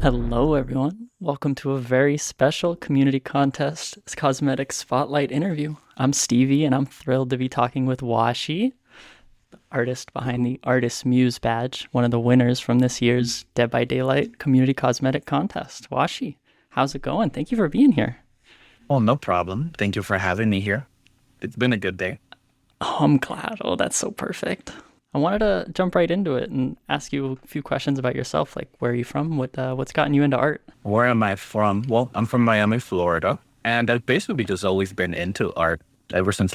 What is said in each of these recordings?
Hello, everyone. Welcome to a very special community contest cosmetic spotlight interview. I'm Stevie, and I'm thrilled to be talking with Washi, the artist behind the Artist Muse badge, one of the winners from this year's Dead by Daylight community cosmetic contest. Washi, how's it going? Thank you for being here. Oh, no problem. Thank you for having me here. It's been a good day. Oh, I'm glad. Oh, that's so perfect. I wanted to jump right into it and ask you a few questions about yourself. Like, where are you from? What's gotten you into art? Where am I from? Well, I'm from Miami, Florida, and I've basically just always been into art ever since,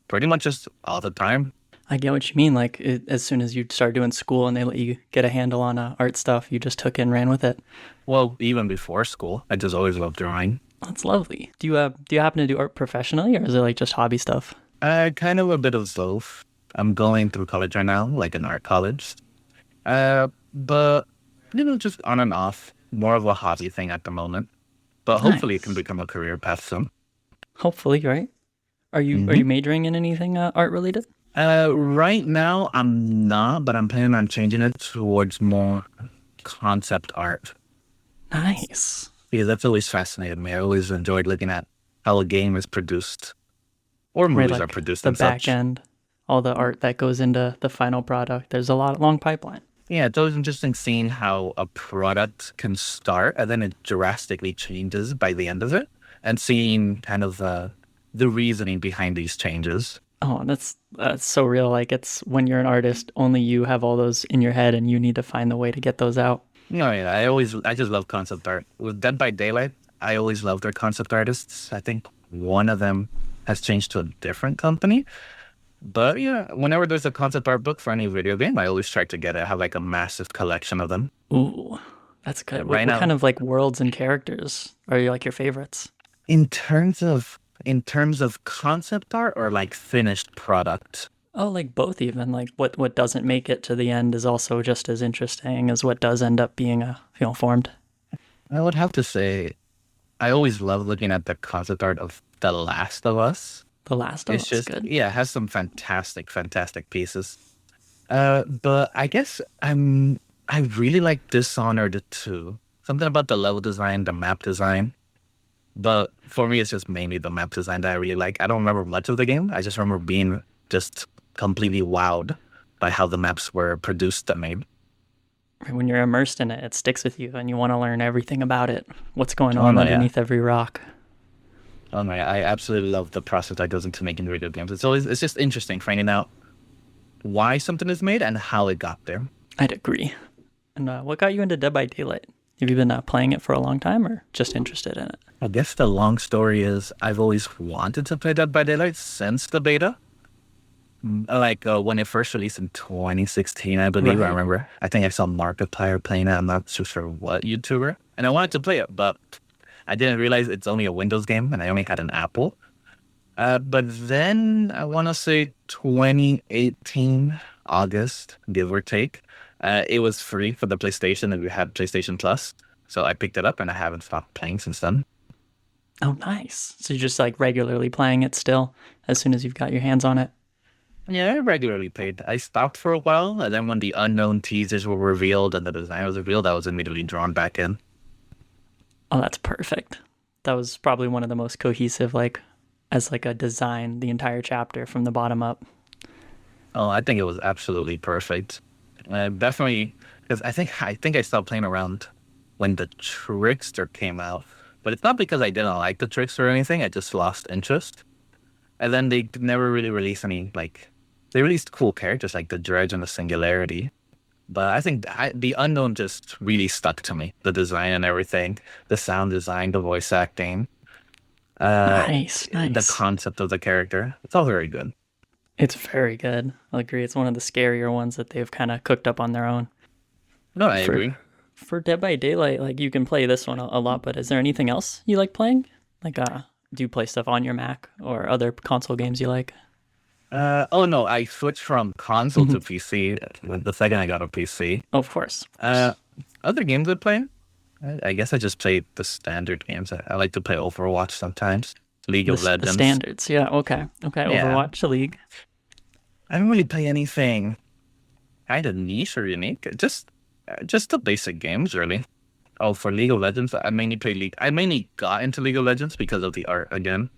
pretty much just all the time. I get what you mean. Like, as soon as you start doing school and they let you get a handle on art stuff, you just took it and ran with it. Well, even before school, I just always loved drawing. That's lovely. Do you happen to do art professionally, or is it like just hobby stuff? Kind of a bit of both. I'm going through college right now, like an art college. But just on and off, more of a hobby thing at the moment. But hopefully, it can Nice. become a career path soon. Hopefully, right? Are you majoring in anything art related? Right now I'm not, but I'm planning on changing it towards more concept art Nice. because that's always fascinated me. I always enjoyed looking at how a game is produced or Right, movies are like produced the and back such. end, all the art that goes into the final product. There's a long pipeline. Yeah, it's always interesting seeing how a product can start and then it drastically changes by the end of it, and seeing kind of the reasoning behind these changes. Oh, that's so real. Like, it's when you're an artist, only you have all those in your head, and you need to find the way to get those out. No, yeah, I just love concept art. With Dead by Daylight, I always loved their concept artists. I think one of them has changed to a different company. But yeah, whenever there's a concept art book for any video game, I always try to get it. I have like a massive collection of them. Ooh, that's good. What Right what kind now, of like worlds and characters are you like your favorites? in terms of concept art or like finished product, Oh, like both even. Like what doesn't make it to the end is also just as interesting as what does end up being formed. I would have to say I always love looking at the concept art of The Last of Us. The Last of It's Us, just good. yeah, it has some fantastic pieces. But I guess I really like Dishonored too. Something about the level design, the map design. But for me, it's just mainly the map design that I really like. I don't remember much of the game. I just remember being just completely wowed by how the maps were produced and made. When you're immersed in it, it sticks with you and you want to learn everything about it. What's going Oh on no, yeah. underneath every rock. Oh no, yeah. I absolutely love the process that goes into making video games. It's just interesting finding out why something is made and how it got there. I'd agree. And what got you into Dead by Daylight? Have you been playing it for a long time or just interested in it? I guess the long story is I've always wanted to play Dead by Daylight since the beta. Like when it first released in 2016, I believe. I Right. remember. I think I saw Markiplier playing it. I'm not too sure what YouTuber, and I wanted to play it, but I didn't realize it's only a Windows game, and I only had an Apple. But then I want to say 2018 August, give or take, it was free for the PlayStation, and we had PlayStation Plus, so I picked it up, and I haven't stopped playing since then. Oh, nice. So you're just like regularly playing it still as soon as you've got your hands on it. Yeah, I regularly played. I stopped for a while, and then when the unknown teasers were revealed and the design was revealed, I was immediately drawn back in. Oh, that's perfect. That was probably one of the most cohesive, like, as like a design, the entire chapter from the bottom up. Oh, I think it was absolutely perfect. Definitely, because I think I stopped playing around when the Trickster came out, but it's not because I didn't like the Trickster or anything. I just lost interest, and then they never really released any like they released cool characters like the Dredge and the Singularity. But I think the unknown just really stuck to me. The design and everything, the sound design, the voice acting, uh, Nice, the nice. concept of the character. It's all very good. It's very good. I'll agree. It's one of the scarier ones that they've kind of cooked up on their own. No, I For agree. for Dead by Daylight, like you can play this one a lot, but is there anything else you like playing? Like, do you play stuff on your Mac or other console games you like? Oh no, I switched from console to PC the second I got a PC. Oh, of course, of Uh, course. Other games I play, I guess I just play the standard games. I like to play Overwatch sometimes, League of The Legends. standards, yeah. Okay, okay. Yeah, Overwatch, the League. I don't really play anything kind of niche or unique. Just the basic games, really. Oh, for League of Legends, I mainly play League. I mainly got into League of Legends because of the art again.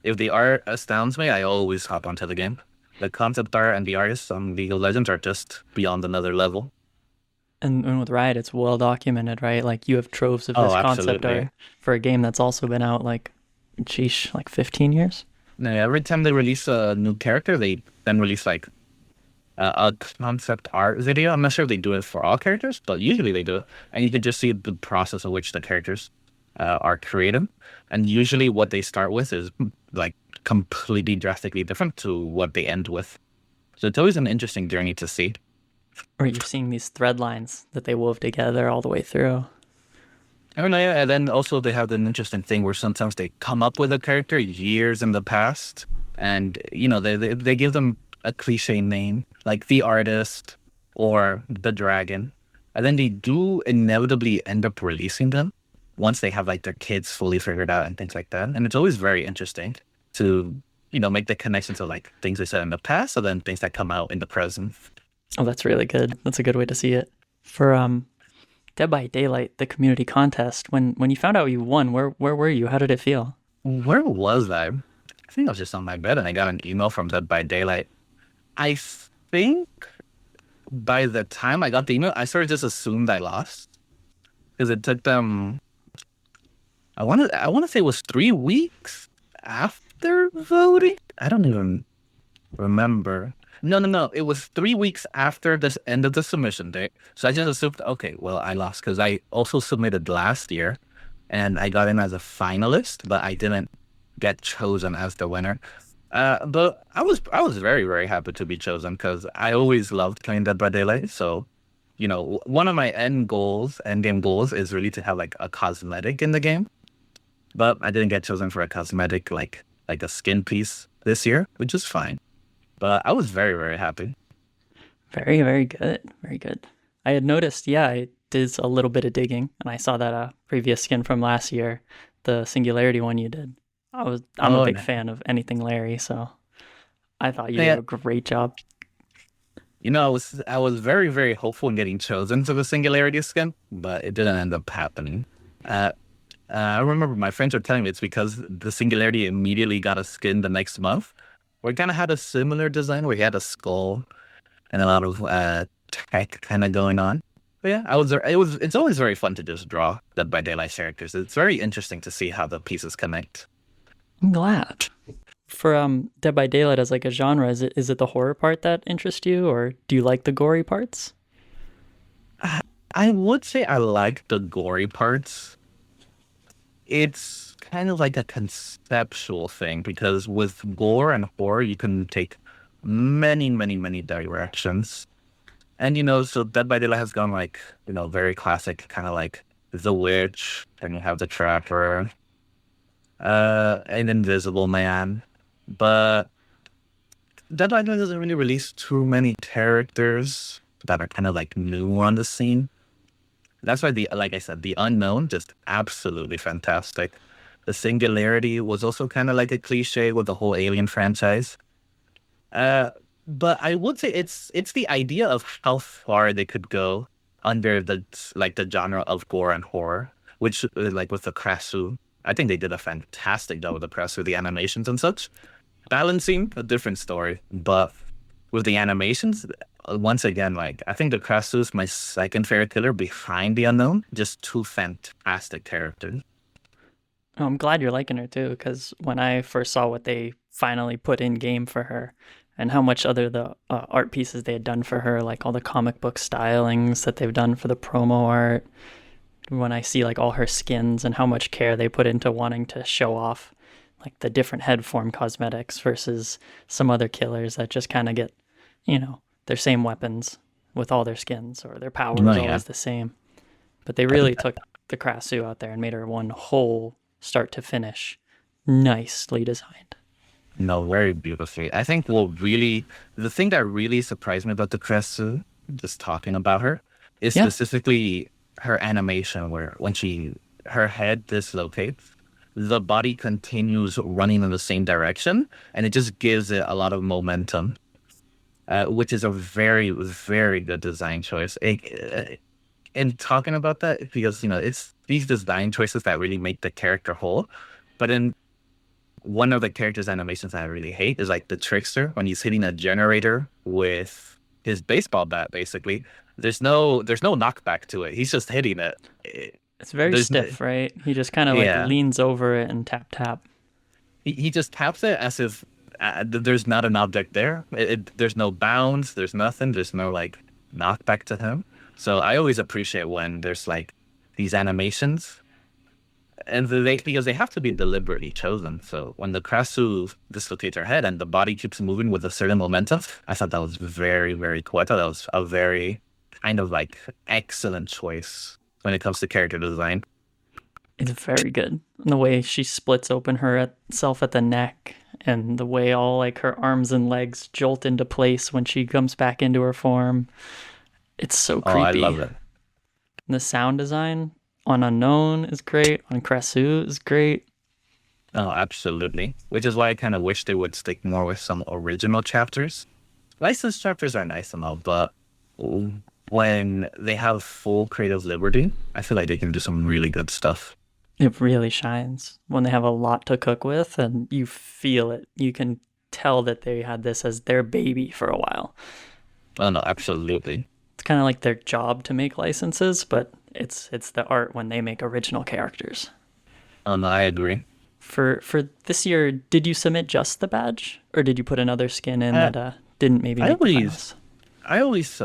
If the art astounds me, I always hop onto the game. The concept art and the artists on League of Legends are just beyond another level. And with Riot, it's well documented, right? Like you have troves of Oh, this concept absolutely. art for a game that's also been out like, sheesh, like 15 years. Now, every time they release a new character, they then release like a concept art video. I'm not sure if they do it for all characters, but usually they do it. And you can just see the process of which the characters are created. And usually what they start with is like completely drastically different to what they end with. So it's always an interesting journey to see. Or you're seeing these thread lines that they wove together all the way through. I don't know, yeah, and then also they have an interesting thing where sometimes they come up with a character years in the past, and they give them a cliche name like the artist or the dragon, and then they do inevitably end up releasing them once they have like their kids fully figured out and things like that. And it's always very interesting to make the connection to like things they said in the past and then things that come out in the present. Oh, that's really good. That's a good way to see it. For Dead by Daylight, the community contest, when you found out you won, where were you? How did it feel? Where was I? I think I was just on my bed and I got an email from Dead by Daylight. I think by the time I got the email, I sort of just assumed I lost because it took them. I want to say it was 3 weeks after voting. I don't even remember. No, no, no. It was 3 weeks after this end of the submission date. So I just assumed, okay, well, I lost because I also submitted last year and I got in as a finalist, but I didn't get chosen as the winner. But I was very, very happy to be chosen because I always loved playing Dead by Daylight. So, one of my end game goals is really to have like a cosmetic in the game. But I didn't get chosen for a cosmetic like a skin piece this year, which is fine. But I was very, very happy. Very, very good. Very good. I had noticed, yeah, I did a little bit of digging, and I saw that previous skin from last year, the Singularity one you did. I'm a Oh, big fan of anything Larry, so I thought you did yeah. a great job. I was very, very hopeful in getting chosen to the Singularity skin, but it didn't end up happening. Uh, I remember my friends were telling me it's because the Singularity immediately got a skin the next month. We kind of had a similar design where he had a skull and a lot of tech kind of going on. But yeah, it's always very fun to just draw Dead by Daylight characters. It's very interesting to see how the pieces connect. I'm glad. For Dead by Daylight as like a genre, is it the horror part that interests you, or do you like the gory parts? I would say I like the gory parts. It's kind of like a conceptual thing because with gore and horror, you can take many, many, many directions. And so Dead by Daylight has gone like, very classic, kind of like The Witch, and you have the Trapper, an Invisible Man. But Dead by Daylight doesn't really release too many characters that are kind of like new on the scene. That's why like I said, the unknown just absolutely fantastic. The Singularity was also kind of like a cliche with the whole Alien franchise. Uh, but I would say it's the idea of how far they could go under the genre of gore and horror, which like with the Krasu, I think they did a fantastic job with the Krasu, the animations and such. Balancing a different story, but with the animations, once again, like I think the Krasu is my second favorite killer behind the Unknown. Just two fantastic characters. Oh, I'm glad you're liking her too, because when I first saw what they finally put in game for her, and how much other the art pieces they had done for her, like all the comic book stylings that they've done for the promo art, when I see like all her skins and how much care they put into wanting to show off like the different head form cosmetics versus some other killers that just kind of get, their same weapons with all their skins, or their power No, is yeah, always the same. But they really took the Krasu out there and made her one whole start to finish nicely designed. no, very beautifully. I think the thing that really surprised me about the Kresu, just talking about her, is Yeah. specifically her animation, where when her head dislocates, the body continues running in the same direction, and it just gives it a lot of momentum, which is a very, very good design choice. in talking about that, because it's these design choices that really make the character whole. But in one of the characters' animations that I really hate is like the trickster when he's hitting a generator with his baseball bat. Basically, there's no knockback to it. He's just hitting it. It's very There's stiff, right? He just kind of like yeah. leans over it and tap tap. He just taps it as if there's not an object there. There's no bounds. There's nothing. There's no like knockback to him. So I always appreciate when there's like these animations, and because they have to be deliberately chosen. So when the Krasu dislocates her head and the body keeps moving with a certain momentum, I thought that was very, very cool. I thought that was a very kind of like excellent choice when it comes to character design. It's very good. And the way she splits open herself at the neck, and the way all like her arms and legs jolt into place when she comes back into her form. It's so Oh, I creepy. love it. And the sound design on Unknown is great. On Krasu is great. Oh, absolutely. Which is why I kind of wish they would stick more with some original chapters. Licensed chapters are nice and all, but when they have full creative liberty, I feel like they can do some really good stuff. It really shines when they have a lot to cook with, and you feel it. You can tell that they had this as their baby for a while. Oh no, absolutely. It's kind of like their job to make licenses, but it's the art when they make original characters. Oh no, I agree. For this year, did you submit just the badge, or did you put another skin in Uh, that didn't maybe I make the always, finals? I always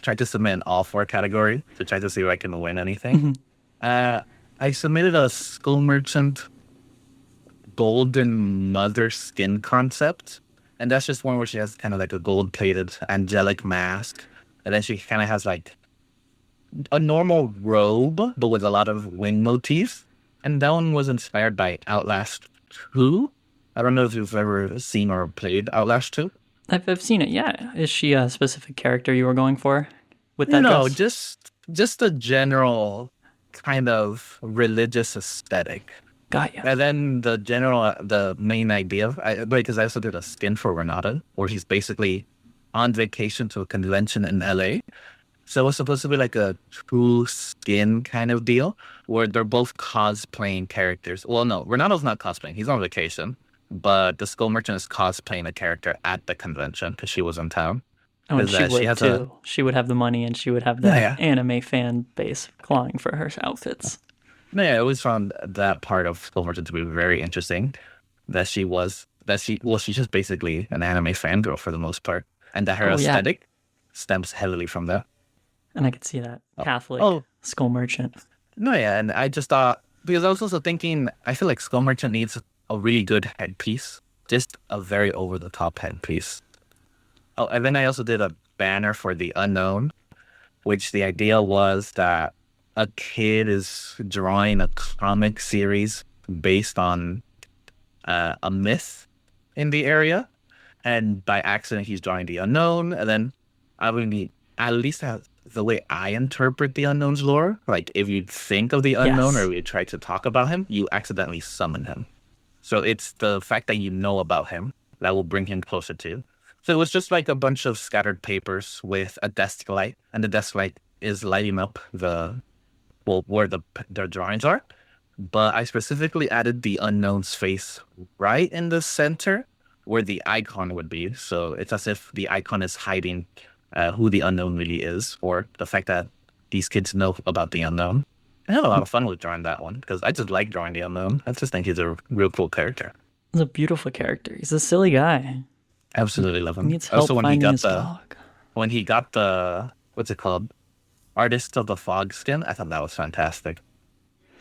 try to submit in all four categories to try to see if I can win anything. Uh, I submitted a Skull Merchant Golden Mother skin concept, and that's just one where she has kind of like a gold-plated angelic mask, and then she kind of has like a normal robe, but with a lot of wing motifs. And that one was inspired by Outlast 2. I don't know if you've ever seen or played Outlast 2. I've seen it. Yeah, is she a specific character you were going for with You that know, dress? just a general kind of religious aesthetic. Got you. And then the main idea of, because I also did a skin for Renata, where he's basically on vacation to a convention in LA. So it was supposed to be like a true skin kind of deal where they're both cosplaying characters. Well, no, Renato's not cosplaying. He's on vacation. But the Skull Merchant is cosplaying a character at the convention because she was in town. Oh, and Because she she would has a. too. She would have the money, and she would have Yeah, the yeah. anime fan base clawing for her outfits. No, yeah, I always found that part of Skull Merchant to be very interesting. She's just basically an anime fangirl for the most part. And that her Oh yeah, aesthetic stems heavily from that. and I could see that Oh, Catholic oh skull merchant. no, yeah. And I just thought, because I was also thinking, I feel like Skull Merchant needs a really good headpiece, just a very over the top headpiece. Oh, and then I also did a banner for the unknown, which the idea was that a kid is drawing a comic series based on a myth in the area, and by accident he's drawing the unknown, and then I would be at least the way I interpret the unknown's lore. Like if you think of the unknown Yes. or you try to talk about him, you accidentally summon him. So it's the fact that you know about him that will bring him closer to you. So it was just like a bunch of scattered papers with a desk light, and the desk light is lighting up where the drawings are. But I specifically added the unknown's face right in the center where the icon would be. So it's as if the icon is hiding who the unknown really is, or the fact that these kids know about the unknown. I had a lot of fun with drawing that one because I just like drawing the unknown. I just think he's a real cool character. He's a beautiful character. He's a silly guy. Absolutely love He him. needs Also, help finding his dog. when he got the what's it called, Artist of the Fog skin, I thought that was fantastic.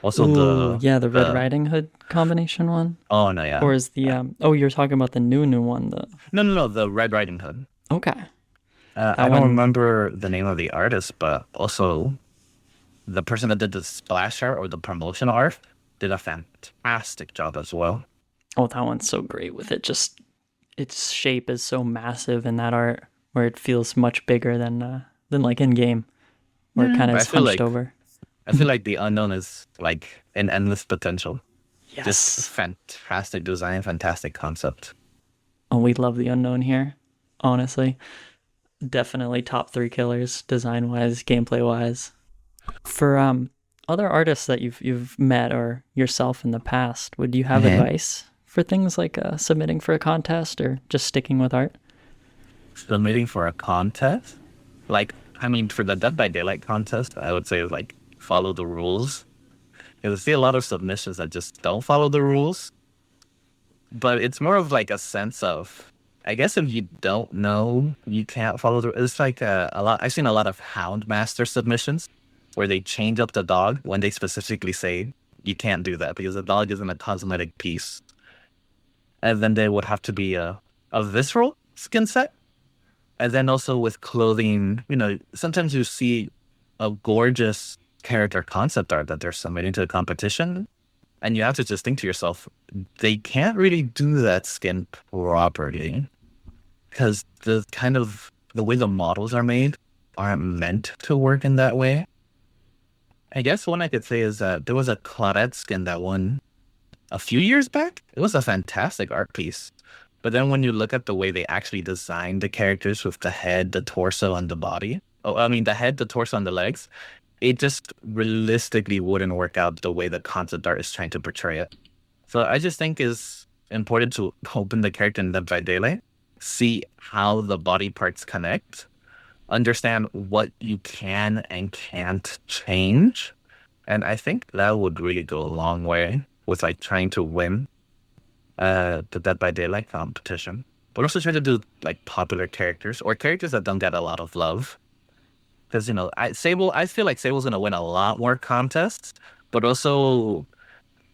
Also, Ooh, yeah, the Red the Riding Hood combination one, oh no, yeah, or is the Oh, you're talking about the new one. The no, the Red Riding Hood. okay, I that don't one. remember the name of the artist, but also the person that did the splash art or the promotional art did a fantastic job as well. Oh, that one's so great with it. Just its shape is so massive in that art, where it feels much bigger than like in game, where it Yeah, kind of but is hunched over. I feel like the unknown is like an endless potential. Just Yes. fantastic design, fantastic concept. Oh, we love the unknown here. Honestly, definitely top three killers, design wise, gameplay wise. For other artists that you've met or yourself in the past, would you have Mhm. advice for things like submitting for a contest or just sticking with art? Submitting for a contest, like I mean, for the Dead by Daylight contest, I would say like follow the rules. Because I see a lot of submissions that just don't follow the rules, but it's more of like a sense of, I guess if you don't know, you can't follow the. It's like a lot. I've seen a lot of Houndmaster submissions where they change up the dog when they specifically say you can't do that because the dog isn't a cosmetic piece, and then there would have to be a visceral skin set, and then also with clothing. Sometimes you see a gorgeous character concept art that they're submitting to the competition, and you have to just think to yourself, they can't really do that skin properly because the way the models are made aren't meant to work in that way. I guess one I could say is that there was a Claudette skin that won a few years back. It was a fantastic art piece. But then when you look at the way they actually designed the characters with the head, the torso, and the body, oh, I mean, the head, the torso, and the legs, it just realistically wouldn't work out the way the concept art is trying to portray it. So I just think it's important to open the character in Dead by Daylight, see how the body parts connect, understand what you can and can't change. And I think that would really go a long way with like trying to win the Dead by Daylight competition. But also try to do like popular characters or characters that don't get a lot of love. Because I feel like Sable's gonna win a lot more contests, but also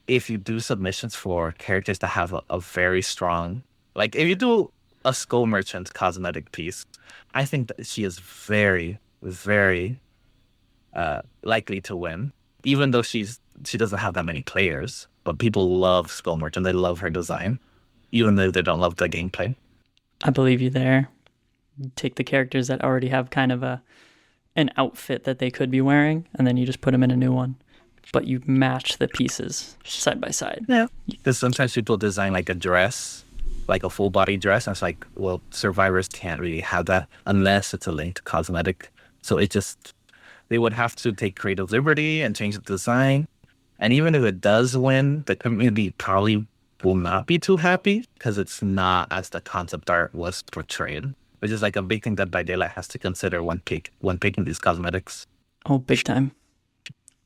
if you do submissions for characters that have a very strong, like if you do a Skull Merchant cosmetic piece, I think that she is very, very likely to win, even though she doesn't have that many players. But people love Skull Merchant; they love her design, even though they don't love the gameplay. I believe you there. You take the characters that already have kind of an outfit that they could be wearing, and then you just put them in a new one. But you match the pieces side by side. Yeah, because sometimes people design like a dress, like a full body dress, and it's like, well, survivors can't really have that unless it's a linked cosmetic. So they would have to take creative liberty and change the design. And even if it does win, the community probably will not be too happy because it's not as the concept art was portrayed, which is like a big thing that By Daylight has to consider when picking these cosmetics. Oh, big time.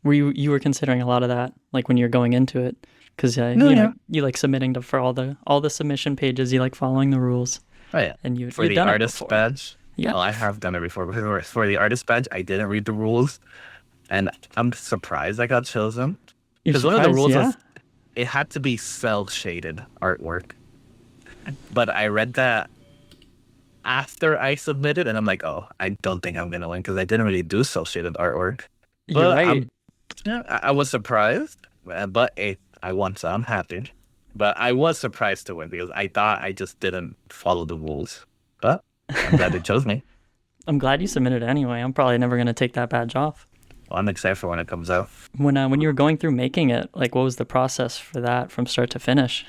Were you were considering a lot of that, like when you're going into it, because No, yeah. you like submitting for all the submission pages. You like following the rules, Oh yeah. and For you've the done it artist before. badge, Yeah, well, I have done it before. But for the artist badge, I didn't read the rules, and I'm surprised I got chosen you're because one of the surprised. rules Yeah, was it had to be cell shaded artwork. But I read that after I submitted, and I'm like, oh, I don't think I'm gonna win because I didn't really do cell shaded artwork. you're But right. yeah, I was surprised, but I won, so I'm happy. But I was surprised to win because I thought I just didn't follow the rules. But I'm glad they chose me. I'm glad you submitted anyway. I'm probably never gonna take that badge off. Well, I'm excited for when it comes out. When you were going through making it, like what was the process for that from start to finish?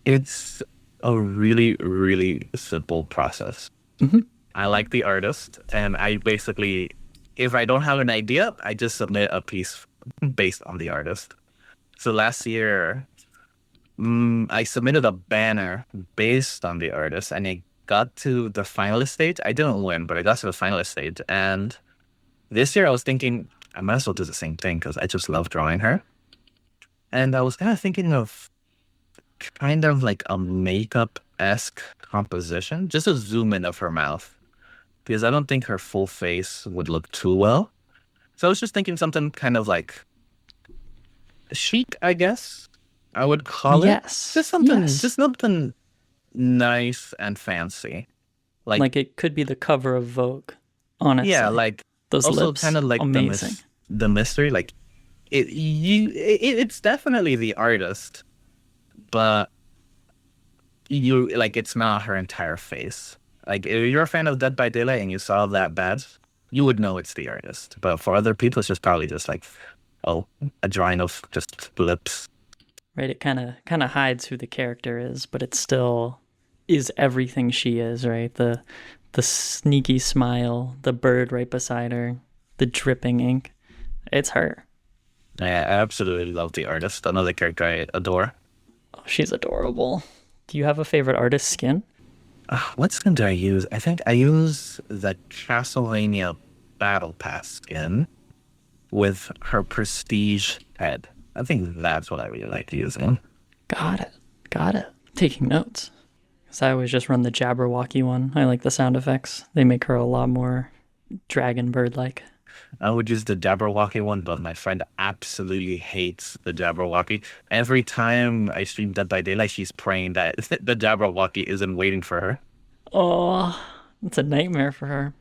It's a really, really simple process. Hmm. I like the artist, and I basically, if I don't have an idea, I just submit a piece based on the artist. So last year, I submitted a banner based on the artist, and I got to the finalist stage. I didn't win, but I got to the finalist stage. And this year, I was thinking I might as well do the same thing because I just love drawing her. And I was kind of thinking of kind of like a makeup esque composition, just a zoom in of her mouth, because I don't think her full face would look too well. So I was just thinking something kind of like chic, I guess I would call it. Yes, Just yes. something nice and fancy. Like, Like it could be the cover of Vogue. yeah, Honestly, like those also kind lips, of like amazing. the mystery. Like it's definitely the artist, but you like it's not her entire face. Like if you're a fan of Dead by Daylight and you saw that badge, you would know it's the artist. But for other people, it's just probably just like, oh, a drawing of just lips. Right? It kind of hides who the character is, but it still is everything she is. Right? The sneaky smile, the bird right beside her, the dripping ink. It's her. I absolutely love the artist. Another character I adore. Oh, she's adorable. Do you have a favorite artist skin? What skin do I use? I think I use the Castlevania Battle Pass skin with her prestige head. I think that's what I really like using. Got it. Got it. Taking notes. Because I always just run the Jabberwocky one. I like the sound effects. They make her a lot more dragon bird like. I would use the Jabberwocky one, but my friend absolutely hates the Jabberwocky. Every time I stream Dead by Daylight, she's praying that the Jabberwocky isn't waiting for her. Oh, it's a nightmare for her.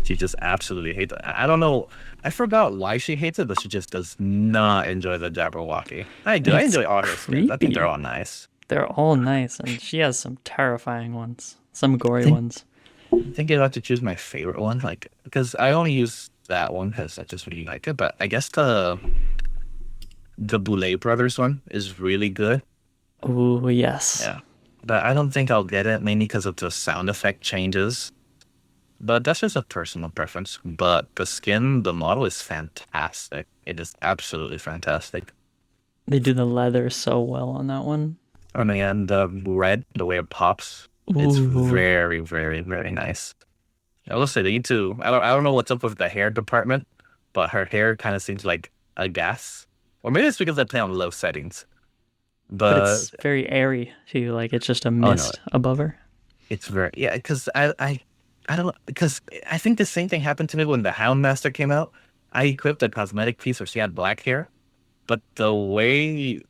She just absolutely hates it. I don't know. I forgot why she hates it, but she just does not enjoy the Jabberwocky. I do. I It's enjoy all her skins. I think they're creepy. all nice. They're all nice, and she has some terrifying ones, some I gory think ones. I think I'd have to choose my favorite one, like because I only use that one because I just really like it. But I guess the Boulay Brothers one is really good. Oh, yes. Yeah, but I don't think I'll get it mainly because of the sound effect changes. But that's just a personal preference. But the skin, the model is fantastic. It is absolutely fantastic. They do the leather so well on that one. I mean, and the red, the way it pops, it's Ooh, very, very, very nice. I will say they need to. I don't know what's up with the hair department, but her hair kind of seems like a gas, or maybe it's because I play on low settings. but But it's very airy too. Like it's just a oh no, mist above her. it's very yeah. Because I don't know because I think the same thing happened to me when the Houndmaster came out. I equipped a cosmetic piece where she had black hair, but the way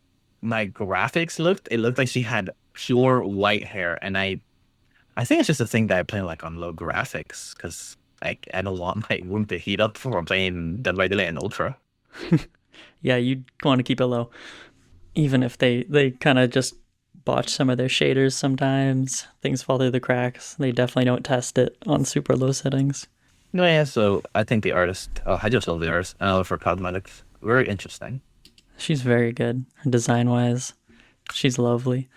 my graphics looked, it looked like she had pure white hair, and I think it's just a thing that I play like on low graphics because I don't want my room to heat up for playing Dead by Daylight and Ultra. Yeah, you want to keep it low, even if they kind of just botch some of their shaders sometimes. Things fall through the cracks. They definitely don't test it on super low settings. No, yeah, so I think the artist, I just love the artist for cosmetics. Very interesting. She's very good design wise. She's lovely.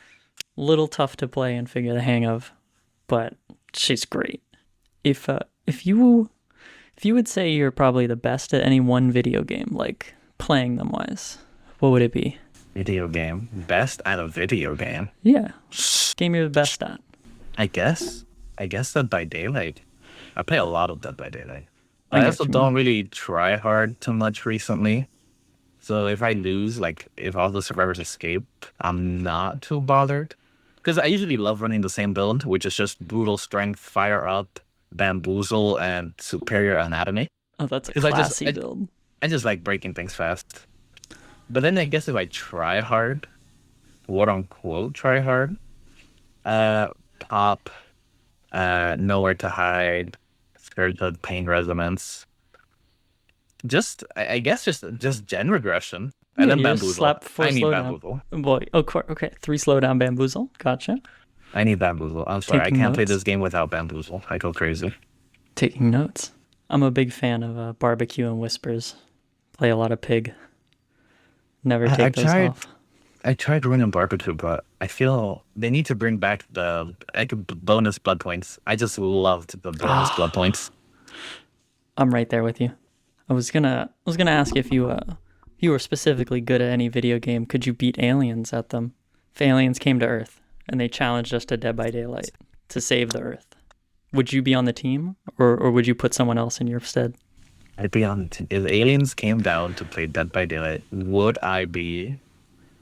Little tough to play and figure the hang of, but she's great. If you would say you're probably the best at any one video game, like playing them wise, what would it be? Video game. Best at a video game. Yeah, game you're the best at. I guess. I guess Dead by Daylight. I play a lot of Dead by Daylight. I I get also what you mean. don't really try hard too much recently. So if I lose, like if all the survivors escape, I'm not too bothered. Because I usually love running the same build, which is just brutal strength, fire up, bamboozle, and superior anatomy. Oh, that's a Because I just classy I, build. I just like breaking things fast. But then I guess if I try hard, quote unquote try hard, uh pop, nowhere to hide, scared of pain resonance. Just I guess just gen regression. And Yeah, then you just bamboozle. slap four I need slowdown. bamboozle. Boy, okay, three slowdown bamboozle. Gotcha. I need bamboozle. I'm sorry, I Taking can't play notes. this game without bamboozle. I go crazy. Taking notes. I'm a big fan of barbecue and whispers. Play a lot of pig. Never I, I take those tried off. I tried running barbecue, but I feel they need to bring back the bonus blood points. I just loved the bonus blood Ah, points. I'm right there with you. I was gonna ask if you were specifically good at any video game. Could you beat aliens at them? If aliens came to Earth and they challenged us to Dead by Daylight to save the Earth, would you be on the team, or would you put someone else in your stead? I'd be on if aliens came down to play Dead by Daylight, would I be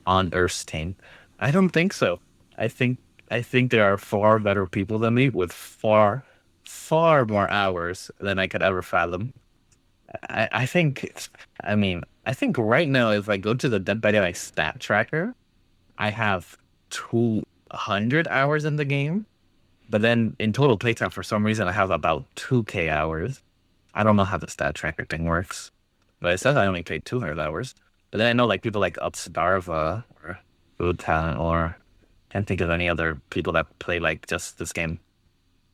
on Earth's team? I don't think so. I think I think there are far better people than me with far more hours than I could ever fathom. I think I think right now if I go to the Dead by Daylight stat tracker, I have 200 hours in the game. But then in total playtime, for some reason, I have about 2K hours. I don't know how the stat tracker thing works, but it says I only played 200 hours. But then I know like people like Upstarva or Food Talent or can't think of any other people that play like just this game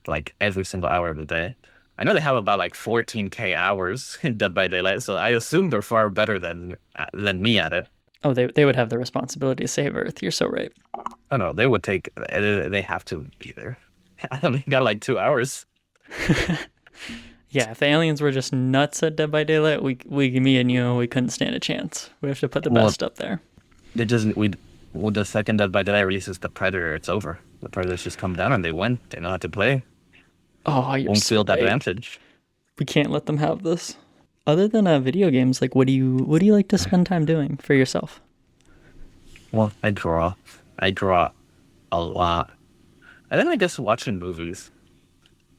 like every single hour of the day. I know they have about like 14K hours in Dead by Daylight, so I assume they're far better than me at it. Oh, they would have the responsibility to save Earth. You're so right. Oh no, they would take. They have to be there. I only got like 2 hours. Yeah, if the aliens were just nuts at Dead by Daylight, me and you, we couldn't stand a chance. We have to put the Well, best up there. they just we well, the second that by Daylight releases the Predator, it's over. The Predators just come down and they win. They know how to play. Oh, you're Home so field right. advantage. We can't let them have this. Other than video games, like what do you like to spend time doing for yourself? Well, I draw. I draw a lot. And then I guess watching movies.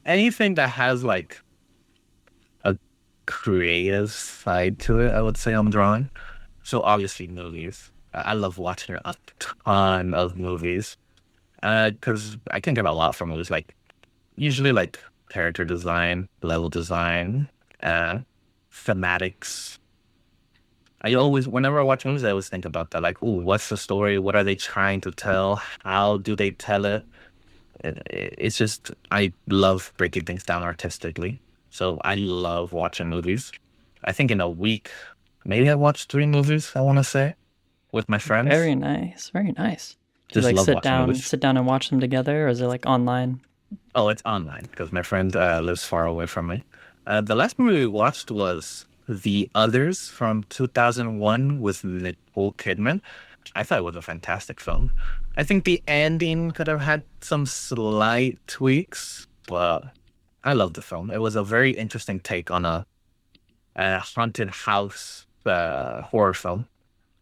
Anything that has like a creative side to it, I would say I'm drawing. So obviously movies. I love watching a ton of movies. Because I can get a lot from movies. Like usually like character design, level design, uh, thematics. I always, whenever I watch movies, I always think about that. Like, ooh, what's the story? What are they trying to tell? How do they tell it? It's just, I love breaking things down artistically. So I love watching movies. I think in a week, maybe I watched 3 movies, I want to say, with my friends. Very nice, very nice. Do you Just like love sit watching down, movies. sit down and watch them together, or is it like online? Oh, it's online because my friend lives far away from me. The last movie we watched was The Others from 2001 with Nicole Kidman. I thought it was a fantastic film. I think the ending could have had some slight tweaks, but I love the film. It was a very interesting take on a haunted house horror film.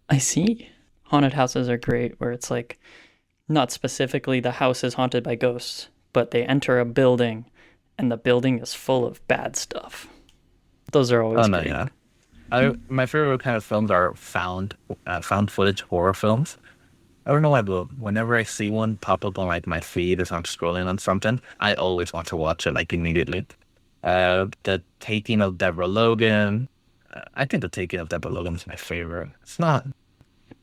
I see. Haunted houses are great, where it's like not specifically the house is haunted by ghosts, but they enter a building and the building is full of bad stuff. Those are Oh always no, great. yeah. My favorite kind of films are found footage horror films. I don't know why, but whenever I see one pop up on like my feed as I'm scrolling on something, I always want to watch it like immediately. The Taking of Deborah Logan. I think the Taking of Deborah Logan is my favorite. It's not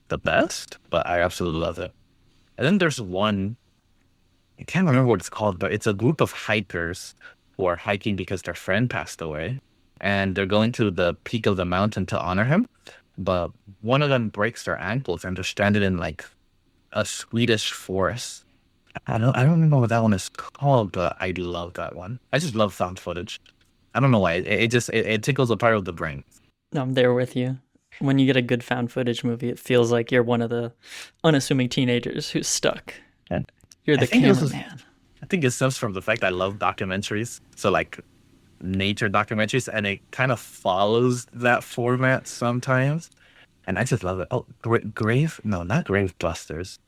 the best, but I absolutely love it. And then there's one, I can't remember what it's called, but it's a group of hikers who are hiking because their friend passed away. And they're going to the peak of the mountain to honor him. But one of them breaks their ankles and they're stranded in like a Swedish forest. I don't remember what that one is called, but I love that one. I just love found footage. I don't know why. It tickles a part of the brain. I'm there with you. When you get a good found footage movie, it feels like you're one of the unassuming teenagers who's stuck. And You're I the think this is cameraman. I think it stems from the fact I love documentaries. So like nature documentaries, and it kind of follows that format sometimes. And I just love it. Oh, Grave? No, not Grave Busters.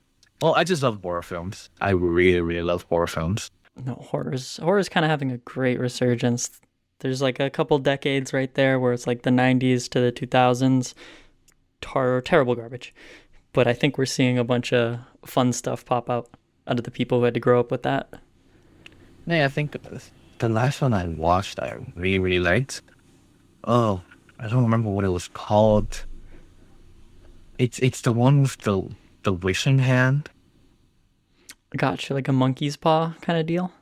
Well, I just love horror films. I really, really love horror films. No, horror's kind of having a great resurgence. There's like a couple decades right there where it's like the 90s to the 2000s, terrible garbage. But I think we're seeing a bunch of fun stuff pop out of the people who had to grow up with that. Yeah, I think the last one I watched, I really, really liked. Oh, I don't remember what it was called. It's the one with the wishing hand. Gotcha, like a monkey's paw kind of deal.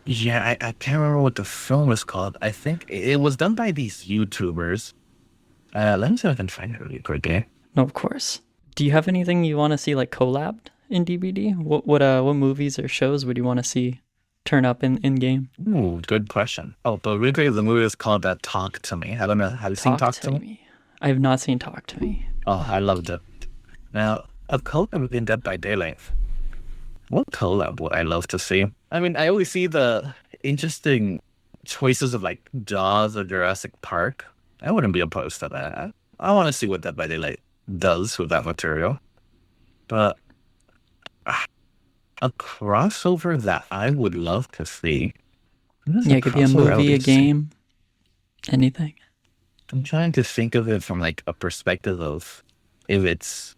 Yeah, I can't remember what the film is called. I think it was done by these YouTubers. Let me see if I can find it really quickly. No, of course. Do you have anything you want to see like collabed in DBD? What movies or shows would you want to see turn up in game? Ooh, good question. Oh, but really quick, the movie is called Talk to Me. I don't know. Have you seen Talk Talk to to Me? me. I have not seen Talk to Me. Oh, I loved it. Now, a collab in Dead by Daylight. What collab would I love to see? I mean, I always see the interesting choices of like Jaws or Jurassic Park. I wouldn't be opposed to that. I want to see what Dead by Daylight does with that material. But a crossover that I would love to see. What is Yeah, a it could be a crossover I would movie, a see? game, anything. I'm trying to think of it from like a perspective of if it's,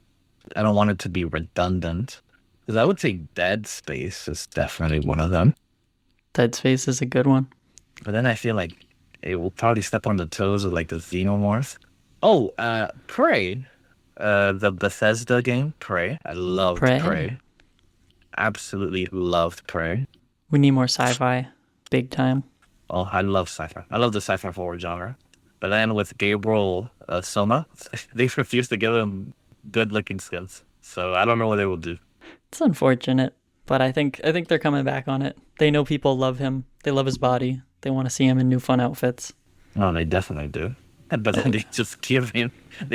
I don't want it to be redundant. Because I would say Dead Space is definitely one of them. Dead Space is a good one. But then I feel like it will probably step on the toes of like the Xenomorph. Oh, Prey. The Bethesda game, Prey. I loved Prey. Prey. Absolutely loved Prey. We need more sci-fi, big time. Oh, I love sci-fi. I love the sci-fi horror genre. But then with Gabriel Soma, they refused to give him good-looking skins. So I don't know what they will do. It's unfortunate, but I think they're coming back on it. They know people love him. They love his body. They want to see him in new fun outfits. Oh, they definitely do. But then they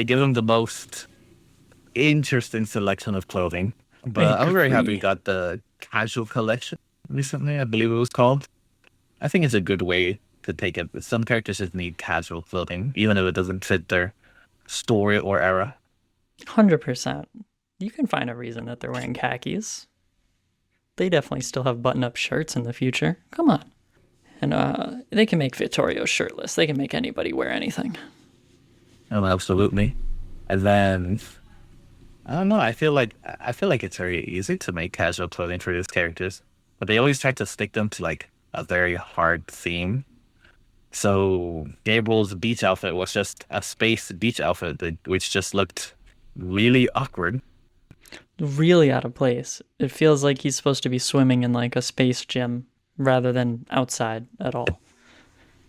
give him the most interesting selection of clothing. I But I'm very happy we agree. got the casual collection recently, I believe it was called. I think it's a good way to take it. Some characters just need casual clothing, even if it doesn't fit their story or era. 100%. You can find a reason that they're wearing khakis. They definitely still have button-up shirts in the future. Come on. And they can make Vittorio shirtless. They can make anybody wear anything. Oh, absolutely. And then I don't know. I feel like it's very easy to make casual clothing for these characters, but they always try to stick them to like a very hard theme. So Gabriel's beach outfit was just a space beach outfit, which just looked really awkward. Really out of place. It feels like he's supposed to be swimming in like a space gym rather than outside at all.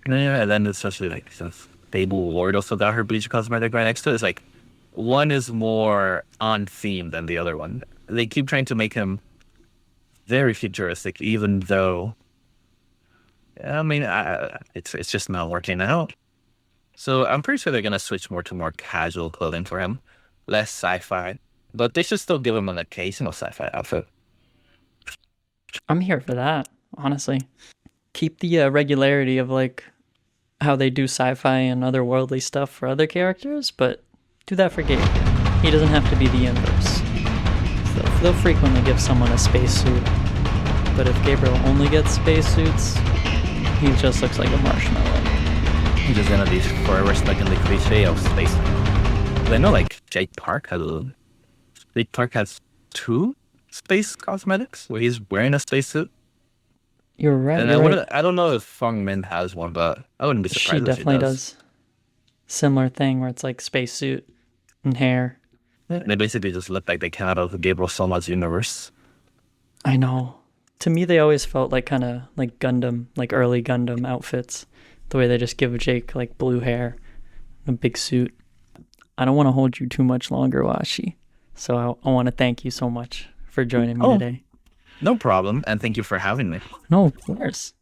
Yeah, and then especially like since Fable Ward also got her bleach cosmetic right next to it, it's like one is more on theme than the other one. They keep trying to make him very futuristic, even though I mean it's just not working out. So I'm pretty sure they're gonna switch more to more casual clothing for him, less sci-fi, but they should still give him an occasional sci-fi outfit. I'm here for that, honestly. Keep the regularity of like how they do sci-fi and otherworldly stuff for other characters, but do that for Gabe. He doesn't have to be the inverse. So they'll frequently give someone a spacesuit, but if Gabriel only gets spacesuits, he just looks like a marshmallow. He's just gonna be forever stuck in the cliche of space. I know like Jake Park has two space cosmetics where he's wearing a spacesuit. You're right. And You're right. I don't know if Feng Min has one, but I wouldn't be She surprised if she definitely does. does. Similar thing where it's like spacesuit and hair. They basically just look like they came out of the Gabriel Solma's universe. I know. To me, they always felt like kind of like Gundam, like early Gundam outfits. The way they just give Jake like blue hair, a big suit. I don't want to hold you too much longer, Washi. So I want to thank you so much for joining me Oh, today. no problem, and thank you for having me. No, of course.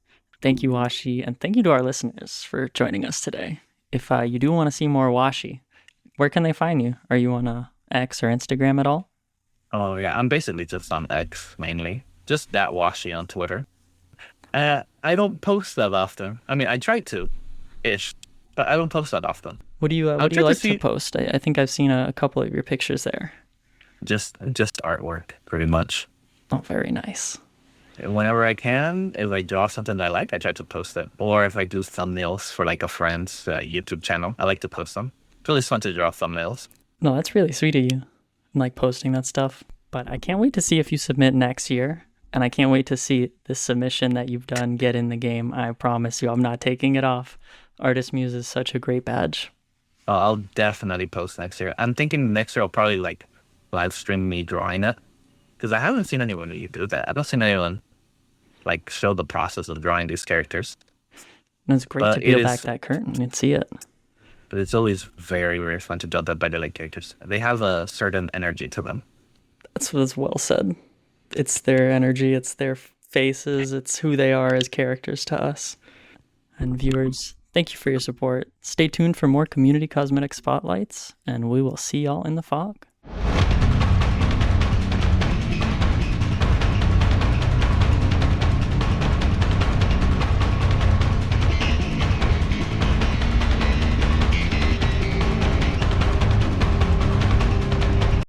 Thank you, Washi, and thank you to our listeners for joining us today. If you do want to see more Washi, where can they find you? Are you on X or Instagram at all? Oh yeah, I'm basically just on X mainly, just DatWashi on Twitter. I don't post that often. I mean, I try to, ish, but I don't post that often. What do you I'll what do you try to like to see post? I think I've seen a couple of your pictures there. just artwork, pretty much. Oh, very nice. Whenever I can, if I draw something that I like, I try to post it. Or if I do thumbnails for like a friend's YouTube channel, I like to post them. It's really fun to draw thumbnails. No, that's really sweet of you. I like posting that stuff. But I can't wait to see if you submit next year. And I can't wait to see this submission that you've done get in the game. I promise you, I'm not taking it off. Artist Muse is such a great badge. I'll definitely post next year. I'm thinking next year I'll probably like live stream me drawing it. Because I haven't seen anyone really do that. I don't seen anyone like show the process of drawing these characters. And it's great to But it peel back is, that curtain and see it. but it's always very, very fun to draw that by the like characters. They have a certain energy to them. That's well said. It's their energy, it's their faces, it's who they are as characters to us. And viewers, thank you for your support. Stay tuned for more community cosmetic spotlights, and we will see y'all in the fog.